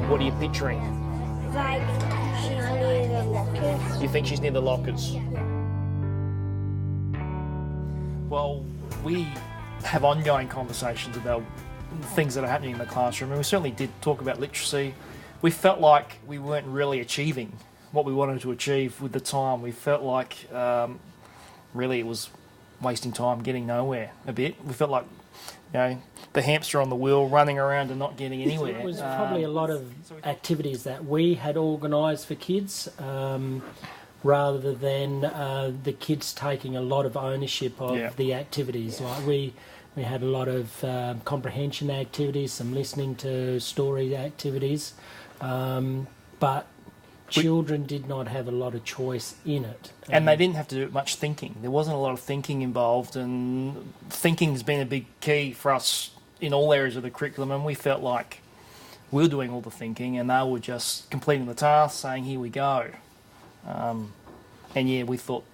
What are you picturing? Like she's near the lockers. You think she's near the lockers? Well, we have ongoing conversations about things that are happening in the classroom, and we certainly did talk about literacy. We felt like we weren't really achieving what we wanted to achieve with the time. We felt like really it was wasting time, getting nowhere a bit. We felt like, you know, the hamster on the wheel running around and not getting anywhere. It was probably a lot of activities that we had organised for kids rather than the kids taking a lot of ownership of the activities. Like we had a lot of comprehension activities, some listening to story activities, but children did not have a lot of choice in it. And they didn't have to do much thinking. There wasn't a lot of thinking involved, and thinking has been a big key for us in all areas of the curriculum, and we felt like we were doing all the thinking and they were just completing the task, saying, here we go. And yeah, we thought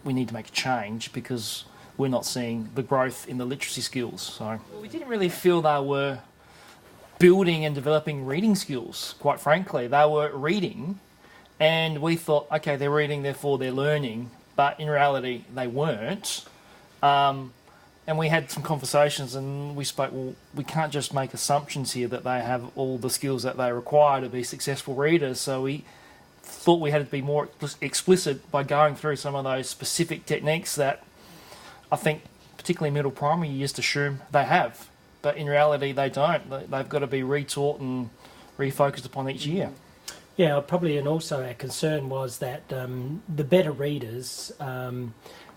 we need to make a change because we're not seeing the growth in the literacy skills. So we didn't really feel they were building and developing reading skills, quite frankly. They were reading, and we thought, okay, they're reading, therefore they're learning, but in reality they weren't. And we had some conversations and we spoke, well, we can't just make assumptions here that they have all the skills that they require to be successful readers. So we thought we had to be more explicit by going through some of those specific techniques that I think, particularly middle primary, you just assume they have. But in reality, they don't. They've got to be retaught and refocused upon each year. Yeah, probably, and also our concern was that the better readers,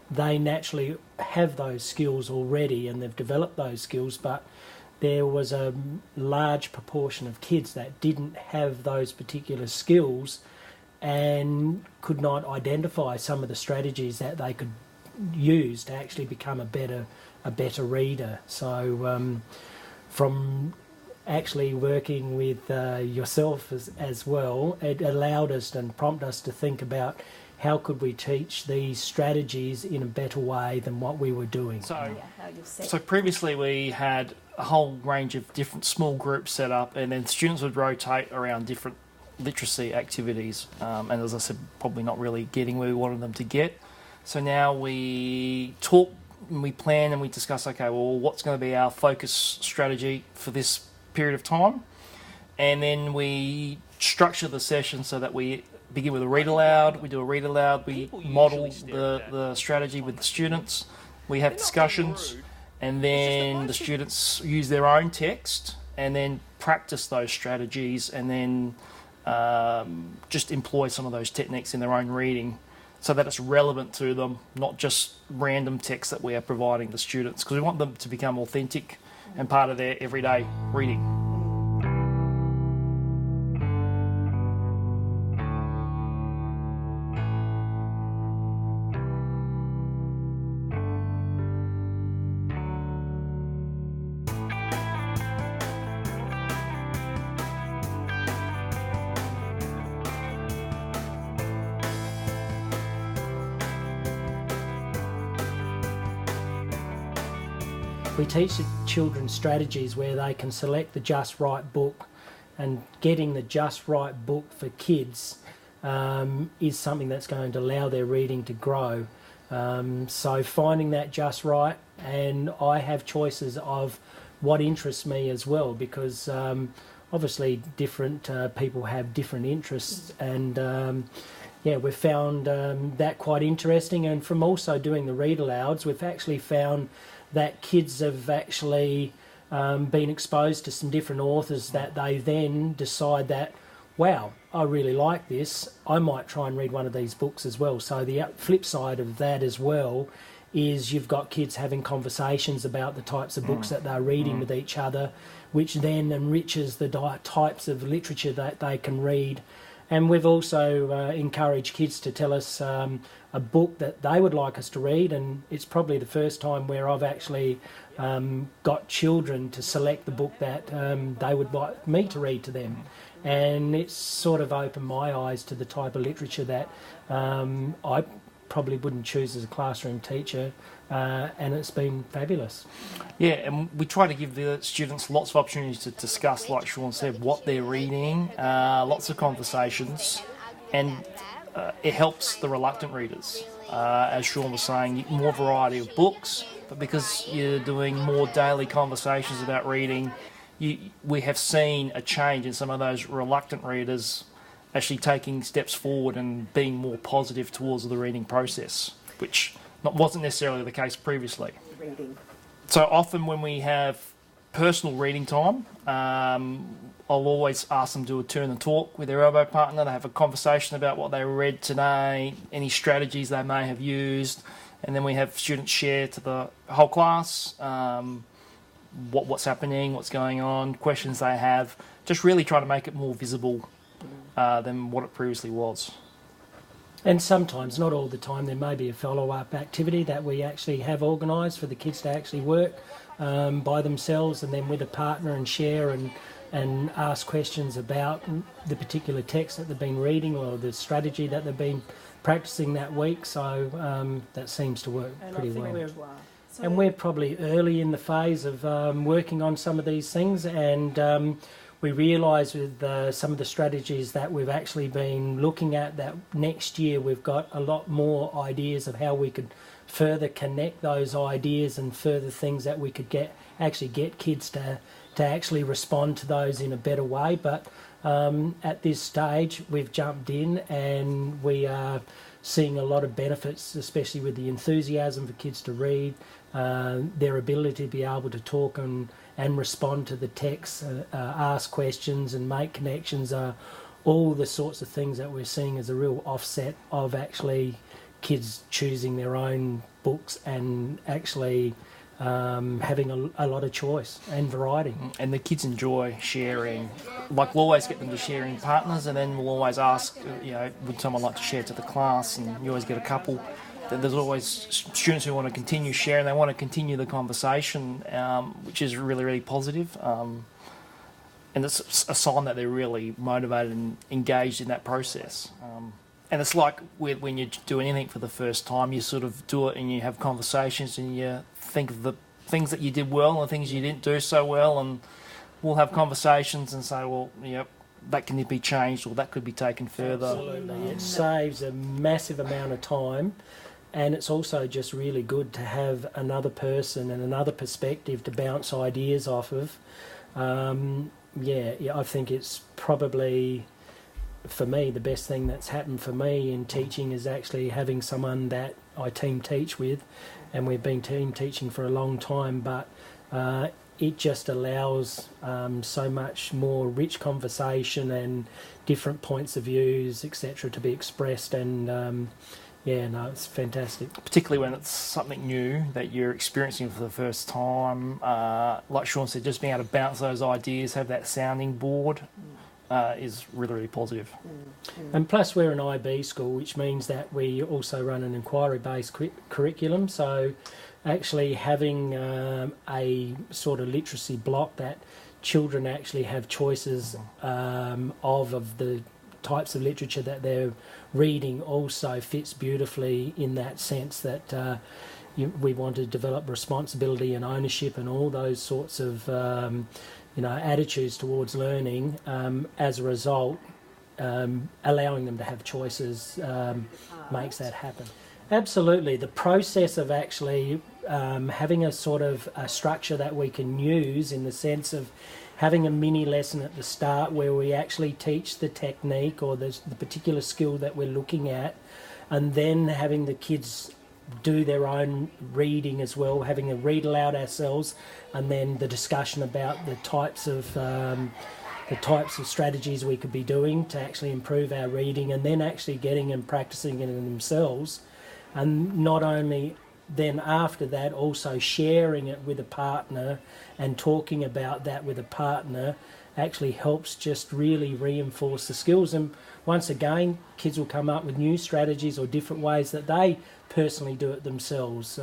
they naturally have those skills already and they've developed those skills, but there was a large proportion of kids that didn't have those particular skills and could not identify some of the strategies that they could use to actually become a better reader. So from actually working with yourself as well, it allowed us and prompted us to think about how could we teach these strategies in a better way than what we were doing. So previously we had a whole range of different small groups set up, and then students would rotate around different literacy activities, and as I said, probably not really getting where we wanted them to get. So now we talk and we plan and we discuss, okay, well, what's going to be our focus strategy for this period of time? And then we structure the session so that we begin with a read aloud. We do a read aloud. We model the strategy with the students. We have discussions, and then the students use their own text and then practice those strategies, and then just employ some of those techniques in their own reading so that it's relevant to them, not just random text that we are providing the students, because we want them to become authentic and part of their everyday reading. We teach the children strategies where they can select the just right book, and getting the just right book for kids is something that's going to allow their reading to grow. So finding that just right, and I have choices of what interests me as well, because obviously different people have different interests, and yeah, we've found that quite interesting. And from also doing the read alouds, we've actually found that kids have actually been exposed to some different authors that they then decide that, wow, I really like this, I might try and read one of these books as well. So the flip side of that as well is you've got kids having conversations about the types of books that they're reading with each other, which then enriches the types of literature that they can read. And we've also encouraged kids to tell us a book that they would like us to read, and it's probably the first time where I've actually got children to select the book that they would like me to read to them. And it's sort of opened my eyes to the type of literature that I probably wouldn't choose as a classroom teacher, and it's been fabulous. Yeah, and we try to give the students lots of opportunities to discuss, like Sean said, what they're reading, lots of conversations, and it helps the reluctant readers. As Sean was saying, more variety of books, but because you're doing more daily conversations about reading, we have seen a change in some of those reluctant readers actually taking steps forward and being more positive towards the reading process, which wasn't necessarily the case previously. So often when we have personal reading time, I'll always ask them to do a turn and talk with their elbow partner. They have a conversation about what they read today, any strategies they may have used, and then we have students share to the whole class what's happening, what's going on, questions they have, just really try to make it more visible than what it previously was. And sometimes, not all the time, there may be a follow-up activity that we actually have organised for the kids to actually work by themselves and then with a partner and share and ask questions about the particular text that they've been reading or the strategy that they've been practising that week. So that seems to work pretty well. And we're probably early in the phase of working on some of these things, and we realise with some of the strategies that we've actually been looking at that next year we've got a lot more ideas of how we could further connect those ideas and further things that we could get kids to actually respond to those in a better way. But at this stage we've jumped in and we are seeing a lot of benefits, especially with the enthusiasm for kids to read, their ability to be able to talk and respond to the text, ask questions and make connections are all the sorts of things that we're seeing as a real offset of actually kids choosing their own books and actually having a lot of choice and variety. And the kids enjoy sharing. Like, we'll always get them to share in partners, and then we'll always ask, would someone like to share to the class? And you always get a couple. There's always students who want to continue sharing, they want to continue the conversation, which is really, really positive. And it's a sign that they're really motivated and engaged in that process. And it's like when you do anything for the first time, you sort of do it and you have conversations and you think of the things that you did well and the things you didn't do so well, and we'll have conversations and say, well, that can be changed or that could be taken further. Absolutely. It saves a massive amount of time. And it's also just really good to have another person and another perspective to bounce ideas off of. I think it's probably, for me, the best thing that's happened for me in teaching is actually having someone that I team teach with, and we've been team teaching for a long time, but it just allows so much more rich conversation and different points of views, etc., to be expressed, and it's fantastic. Particularly when it's something new that you're experiencing for the first time. Like Sean said, just being able to bounce those ideas, have that sounding board is really, really positive. And plus we're an IB school, which means that we also run an inquiry-based curriculum. So actually having a sort of literacy block that children actually have choices of the types of literature that they're reading also fits beautifully in that sense that we want to develop responsibility and ownership and all those sorts of attitudes towards learning. As a result, allowing them to have choices makes that happen. Absolutely. The process of actually having a sort of a structure that we can use in the sense of having a mini lesson at the start where we actually teach the technique or the particular skill that we're looking at, and then having the kids do their own reading as well, having a read aloud ourselves, and then the discussion about the types of strategies we could be doing to actually improve our reading, and then actually getting and practicing it in themselves, and not only then after that also sharing it with a partner and talking about that with a partner actually helps just really reinforce the skills. And once again, kids will come up with new strategies or different ways that they personally do it themselves,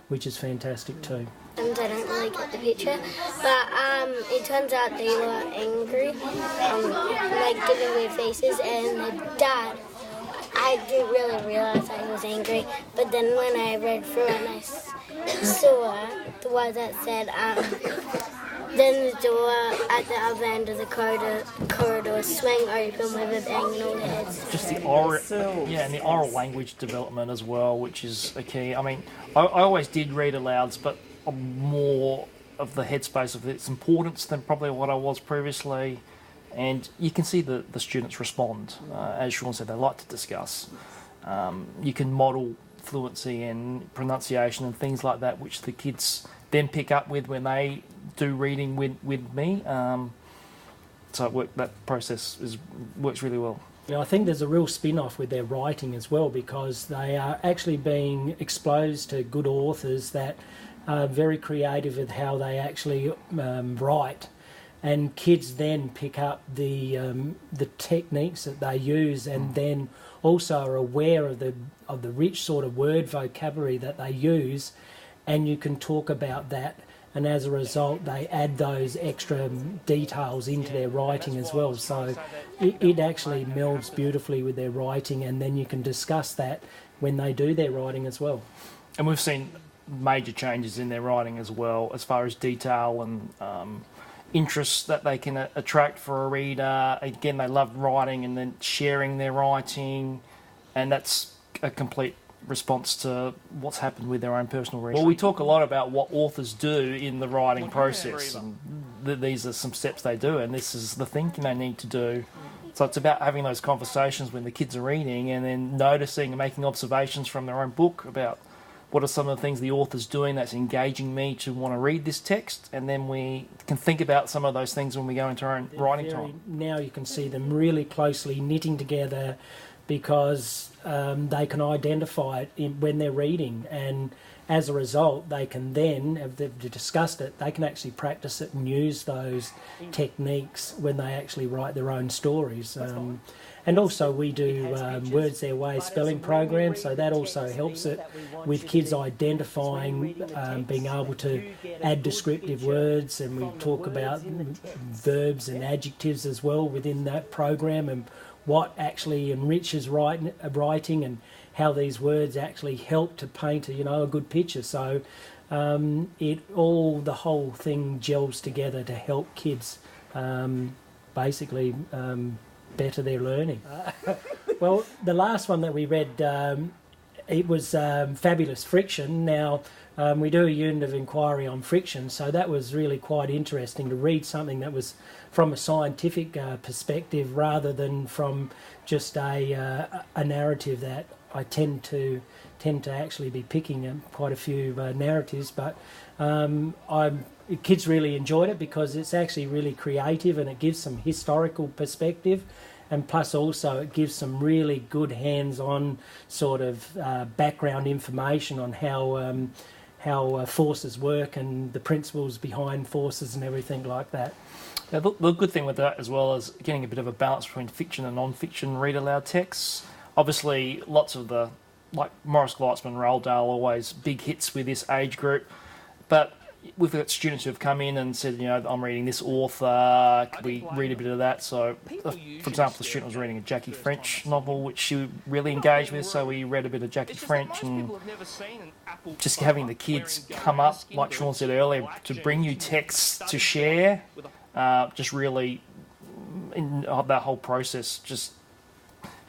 which is fantastic too. And I don't really get the picture, but it turns out they were angry, like giving weird faces, and the dad I didn't really realize I was angry, but then when I read through it and I saw the word that said, then the door at the other end of the corridor swang open with a bang and all the heads. Just the oral, and the oral language development as well, which is a key. I mean, I always did read alouds, but more of the headspace of its importance than probably what I was previously. And you can see the students respond. As Sean said, they like to discuss. You can model fluency and pronunciation and things like that, which the kids then pick up with when they do reading with me. So that process works really well. You know, I think there's a real spin-off with their writing as well, because they are actually being exposed to good authors that are very creative with how they actually write. And kids then pick up the techniques that they use, and then also are aware of the rich sort of word vocabulary that they use, and you can talk about that, and as a result they add those extra details into their writing as well. So it actually melds beautifully with their writing, and then you can discuss that when they do their writing as well. And we've seen major changes in their writing as well, as far as detail and interests that they can attract for a reader. Again, they love writing and then sharing their writing, and that's a complete response to what's happened with their own personal research. Well, we talk a lot about what authors do in the writing process, and these are some steps they do, and this is the thinking they need to do. So it's about having those conversations when the kids are reading, and then noticing and making observations from their own book about what are some of the things the author's doing that's engaging me to want to read this text, and then we can think about some of those things when we go into our own writing time. Now you can see them really closely knitting together, because they can identify it when they're reading, and as a result they can then, if they've discussed it, they can actually practice it and use those techniques when they actually write their own stories. And also we do Words Their Way spelling programs, so that also helps it with kids identifying, being able to add descriptive words, and we talk about verbs and adjectives as well within that program, and what actually enriches writing, and how these words actually help to paint a good picture. So the whole thing gels together to help kids basically better their learning. Well, the last one that we read, it was Fabulous Friction. Now, we do a unit of inquiry on friction, so that was really quite interesting to read something that was from a scientific perspective, rather than from just a narrative that I tend to actually be picking quite a few narratives, but kids really enjoyed it because it's actually really creative, and it gives some historical perspective, and plus also it gives some really good hands-on sort of background information on how forces work and the principles behind forces and everything like that. Yeah, the good thing with that as well is getting a bit of a balance between fiction and non-fiction read aloud texts. Obviously, lots of like Morris Gleitzman, Roald Dahl, always big hits with this age group, but we've got students who have come in and said, I'm reading this author, could we read a bit of that? So, for example, the student was reading a Jackie French novel, which she really engaged with, so we read a bit of Jackie French, and just having the kids come up, like Sean said earlier, to bring you texts to share, just really, that whole process just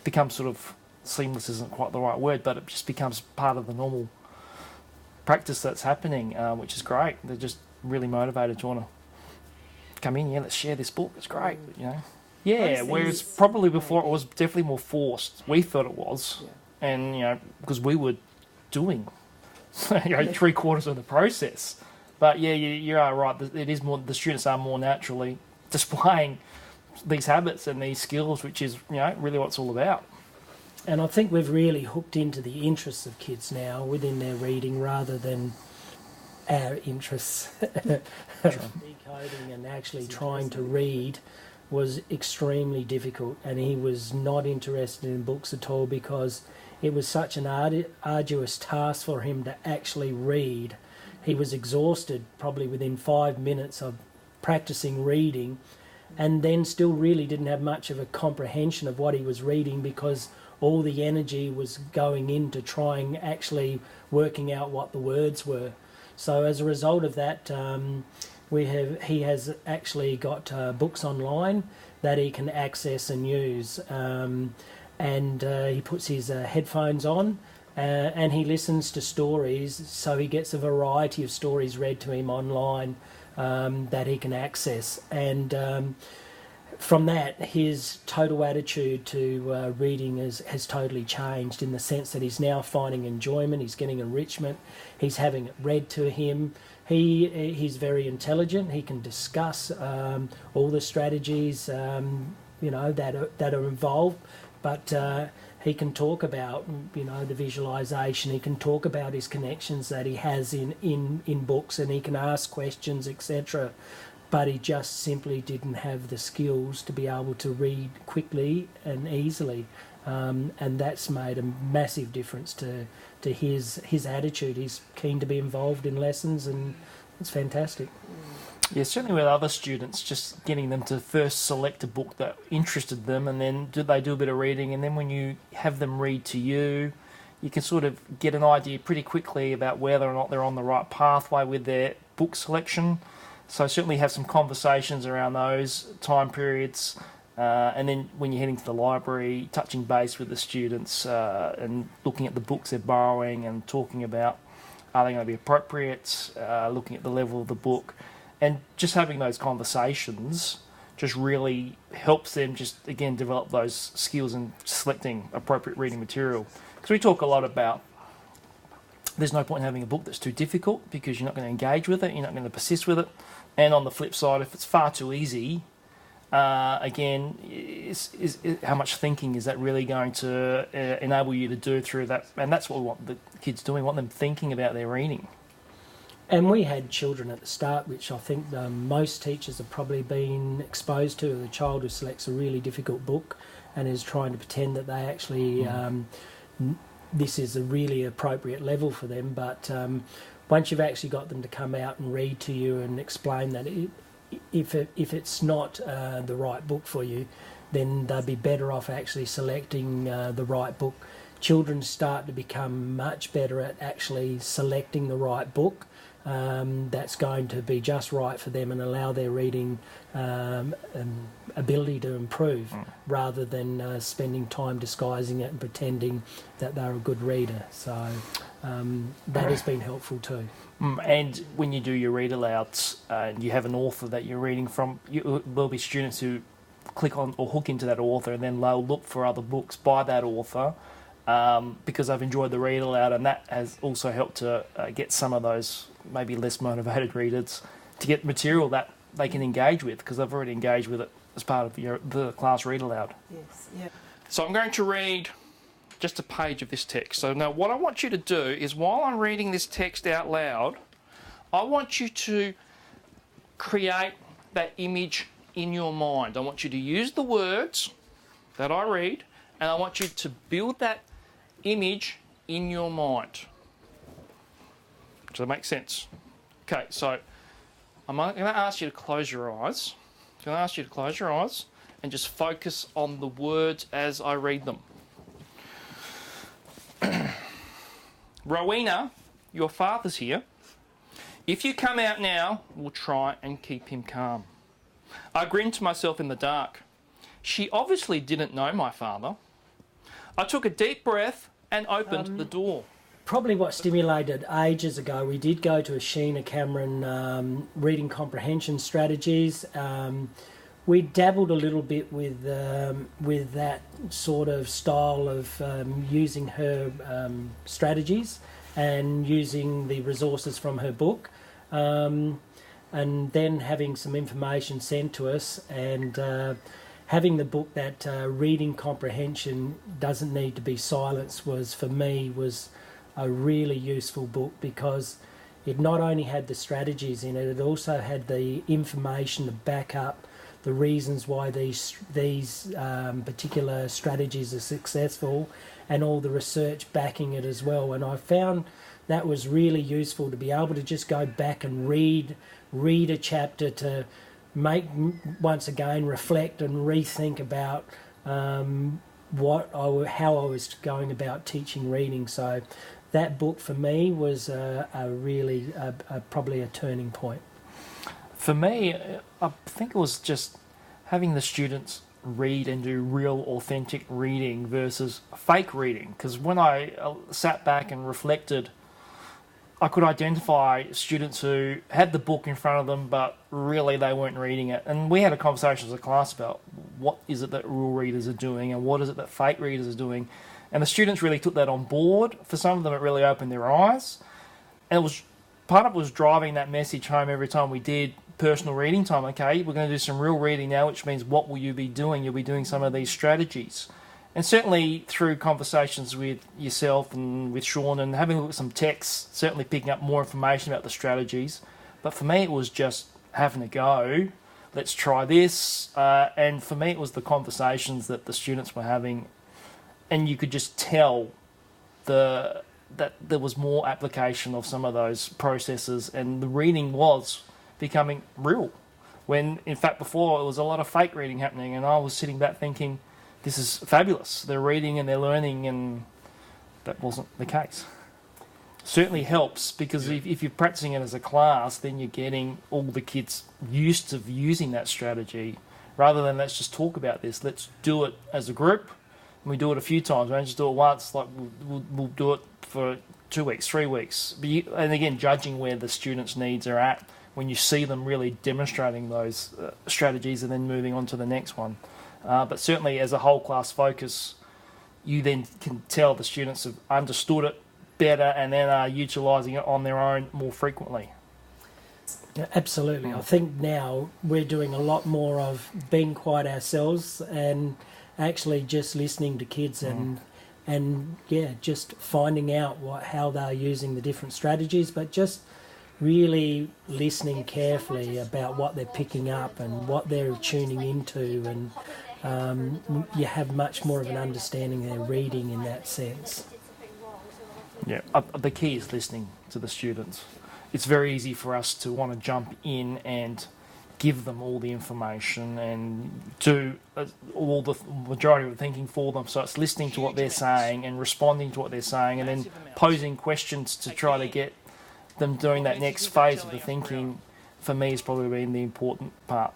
becomes sort of seamless, isn't quite the right word, but it just becomes part of the normal practice that's happening, which is great. They're just really motivated to want to come in. Let's share this book. It's great. Whereas probably before it was definitely more forced. We thought it was, and because we were doing 3/4 of the process. But you are right. It is more. The students are more naturally displaying these habits and these skills, which is really what it's all about. And I think we've really hooked into the interests of kids now within their reading, rather than our interests. Decoding and actually trying to read was extremely difficult, and he was not interested in books at all because it was such an arduous task for him to actually read. He was exhausted probably within 5 minutes of practicing reading, and then still really didn't have much of a comprehension of what he was reading, because all the energy was going into trying actually working out what the words were. So as a result of that, he has actually got books online that he can access and use, and he puts his headphones on and he listens to stories, so he gets a variety of stories read to him online that he can access, and from that his total attitude to reading has totally changed, in the sense that he's now finding enjoyment, he's getting enrichment, he's having it read to him. He's very intelligent. He can discuss all the strategies that are involved, but he can talk about the visualisation. He can talk about his connections that he has in books, and he can ask questions, etc. But he just simply didn't have the skills to be able to read quickly and easily, and that's made a massive difference to his attitude. He's keen to be involved in lessons, and it's fantastic. Yeah, certainly with other students, just getting them to first select a book that interested them, and then they do a bit of reading, and then when you have them read to you, you can sort of get an idea pretty quickly about whether or not they're on the right pathway with their book selection. So certainly have some conversations around those time periods, and then when you're heading to the library, touching base with the students and looking at the books they're borrowing and talking about are they going to be appropriate, looking at the level of the book, and just having those conversations just really helps them just, again, develop those skills in selecting appropriate reading material. Because we talk a lot about there's no point in having a book that's too difficult because you're not going to engage with it, you're not going to persist with it. And on the flip side, if it's far too easy, again, is how much thinking is that really going to enable you to do through that? And that's what we want the kids doing. We want them thinking about their reading. And we had children at the start, which I think most teachers have probably been exposed to, the child who selects a really difficult book and is trying to pretend that they actually, this is a really appropriate level for them. But once you've actually got them to come out and read to you and explain that if it's not the right book for you, then they'll be better off actually selecting the right book. Children start to become much better at actually selecting the right book that's going to be just right for them and allow their reading ability to improve, rather than spending time disguising it and pretending that they're a good reader. So that has been helpful too. And when you do your read alouds and you have an author that you're reading from, there'll be students who click on or hook into that author, and then they'll look for other books by that author because they've enjoyed the read aloud, and that has also helped to get some of those maybe less motivated readers to get material that they can engage with because they've already engaged with it as part of the class read aloud. Yes, yeah. So I'm going to read just a page of this text. So now what I want you to do is, while I'm reading this text out loud, I want you to create that image in your mind. I want you to use the words that I read, and I want you to build that image in your mind. Does that make sense? Okay, so I'm going to ask you to close your eyes. I'm going to ask you to close your eyes and just focus on the words as I read them. Rowena, your father's here. If you come out now, we'll try and keep him calm. I grinned to myself in the dark. She obviously didn't know my father. I took a deep breath and opened the door. Probably what stimulated ages ago, we did go to a Sheena Cameron reading comprehension strategies. We dabbled a little bit with that sort of style of using her strategies and using the resources from her book, and then having some information sent to us, and having the book that reading comprehension doesn't need to be silenced was, for me, was a really useful book, because it not only had the strategies in it, it also had the information to back up the reasons why these particular strategies are successful, and all the research backing it as well. And I found that was really useful, to be able to just go back and read a chapter, to make, once again, reflect and rethink about how I was going about teaching reading. So that book for me was probably a turning point. For me, I think it was just having the students read and do real authentic reading versus fake reading. Because when I sat back and reflected, I could identify students who had the book in front of them, but really they weren't reading it. And we had a conversation as a class about what is it that real readers are doing and what is it that fake readers are doing. And the students really took that on board. For some of them, it really opened their eyes. And it was part of it was driving that message home every time we did personal reading time. Okay, we're going to do some real reading now, which means what will you be doing? You'll be doing some of these strategies. And certainly through conversations with yourself and with Sean and having a look at some texts, certainly picking up more information about the strategies. But for me, it was just having a go. Let's try this. And for me, it was the conversations that the students were having. And you could just tell that there was more application of some of those processes. And the reading was becoming real. When, in fact, before it was a lot of fake reading happening. And I was sitting back thinking, this is fabulous. They're reading and they're learning, and that wasn't the case. Certainly helps because if you're practicing it as a class, then you're getting all the kids used to using that strategy rather than let's just talk about this. Let's do it as a group, and we do it a few times. We don't just do it once. Like we'll do it for 2 weeks, 3 weeks. And again, judging where the students' needs are at when you see them really demonstrating those strategies and then moving on to the next one. But certainly as a whole class focus, you then can tell the students have understood it better and then are utilising it on their own more frequently. Yeah, absolutely. I think now we're doing a lot more of being quiet ourselves and actually just listening to kids and just finding out how they're using the different strategies, but just really listening carefully about what they're picking up and what they're tuning into, and you have much more of an understanding of their reading in that sense. Yeah, the key is listening to the students. It's very easy for us to want to jump in and give them all the information and do all the majority of the thinking for them. So it's listening to what they're saying and responding to what they're saying and then posing questions to try to get them doing that next phase of the thinking, for me, has probably been the important part.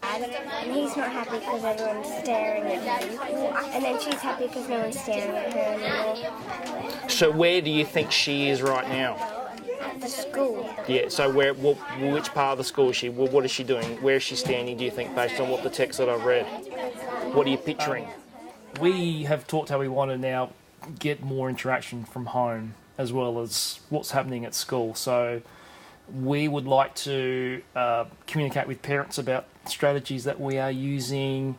And he's not happy because everyone's staring at him. And then she's happy because no one's staring at her anymore. So where do you think she is right now? At the school. Yeah, so which part of the school is she? What is she doing? Where is she standing, do you think, based on what the text that I've read? What are you picturing? We have talked how we want to now get more interaction from home as well as what's happening at school. So we would like to communicate with parents about strategies that we are using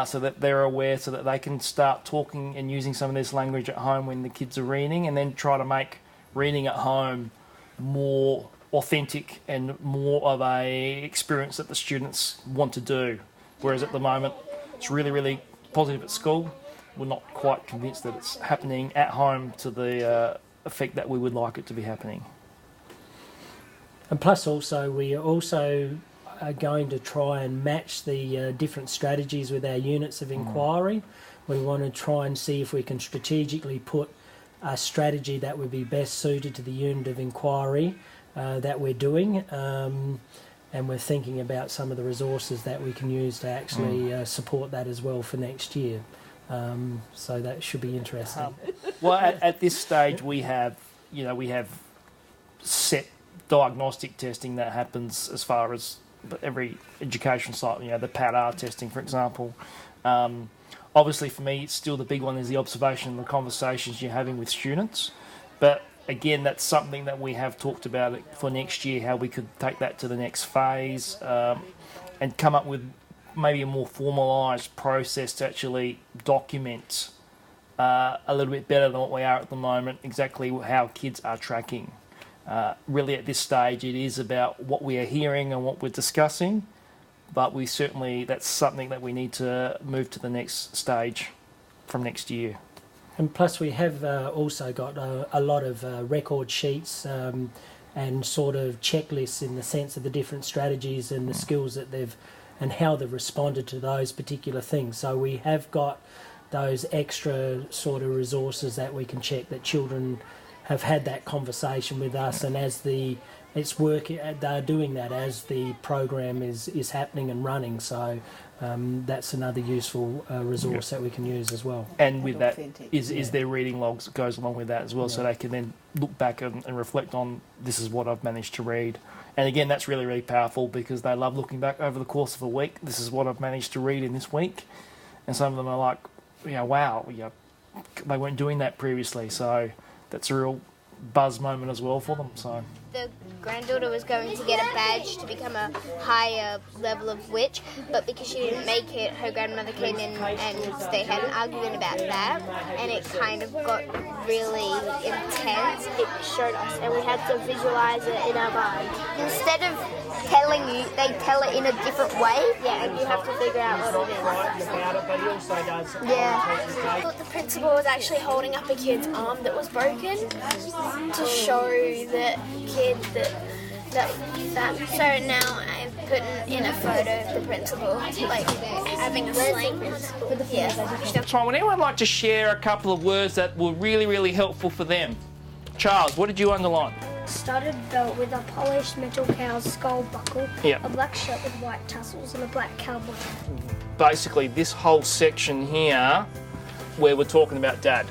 so that they're aware, so that they can start talking and using some of this language at home when the kids are reading, and then try to make reading at home more authentic and more of a experience that the students want to do. Whereas at the moment, it's really, really positive at school. We're not quite convinced that it's happening at home to the effect that we would like it to be happening. And plus also, we also are going to try and match the different strategies with our units of inquiry. We want to try and see if we can strategically put a strategy that would be best suited to the unit of inquiry that we're doing. And we're thinking about some of the resources that we can use to actually support that as well for next year. So that should be interesting. Well, at this stage, we have set diagnostic testing that happens as far as every education site. The PADR testing, for example. Obviously, for me, it's still the big one is the observation and the conversations you're having with students. But again, that's something that we have talked about for next year, how we could take that to the next phase and come up with maybe a more formalised process to actually document a little bit better than what we are at the moment, exactly how kids are tracking. Really at this stage it is about what we are hearing and what we're discussing, but that's something that we need to move to the next stage from next year. And plus we have also got a lot of record sheets and sort of checklists in the sense of the different strategies and the skills that and how they've responded to those particular things. So we have got those extra sort of resources that we can check that children have had that conversation with us, and as it's working, they're doing that as the program is happening and running. So that's another useful resource that we can use as well. And with that is their reading logs that goes along with that as well, so they can then look back and reflect on, this is what I've managed to read. And again, that's really, really powerful because they love looking back over the course of a week. This is what I've managed to read in this week. And some of them are like, wow, they weren't doing that previously. So that's a real buzz moment as well for them. So the granddaughter was going to get a badge to become a higher level of witch, but because she didn't make it, her grandmother came in and they had an argument about that, and it kind of got really intense. It showed us, and we had to visualise it in our mind. Instead of telling you, they tell it in a different way. Yeah, and you have to figure out what it is. Yeah. I thought the principal was actually holding up a kid's arm that was broken to show the kid that. So now I'm putting in a photo of the principal, like having a sling. Yeah. Tom, would anyone like to share a couple of words that were really, really helpful for them? Charles, what did you underline? Studded belt with a polished metal cow's skull buckle, Yep. a black shirt with white tassels, and a black cowboy. Basically, this whole section here where we're talking about Dad.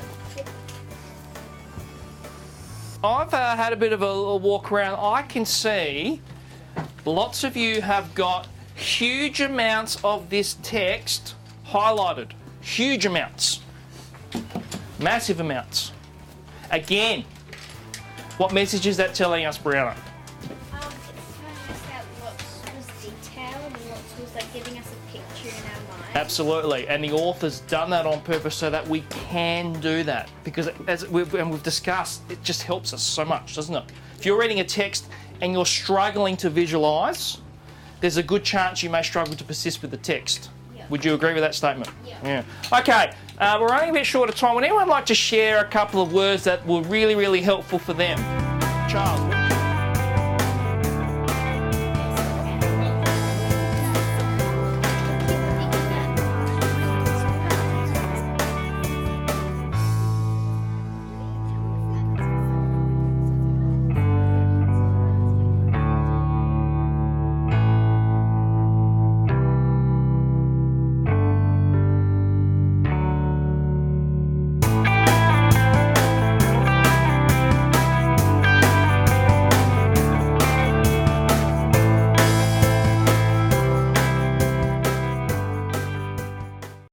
I've had a bit of a walk around. I can see lots of you have got huge amounts of this text highlighted. Huge amounts. Massive amounts. Again, what message is that telling us, Brianna? It's telling us that lots was detailed and lots was like giving us a picture in our mind. Absolutely, and the author's done that on purpose so that we can do that, because as we've discussed, it just helps us so much, doesn't it? If you're reading a text and you're struggling to visualise, there's a good chance you may struggle to persist with the text. Would you agree with that statement? Yeah. Okay, we're running a bit short of time. Would anyone like to share a couple of words that were really, really helpful for them? Charles.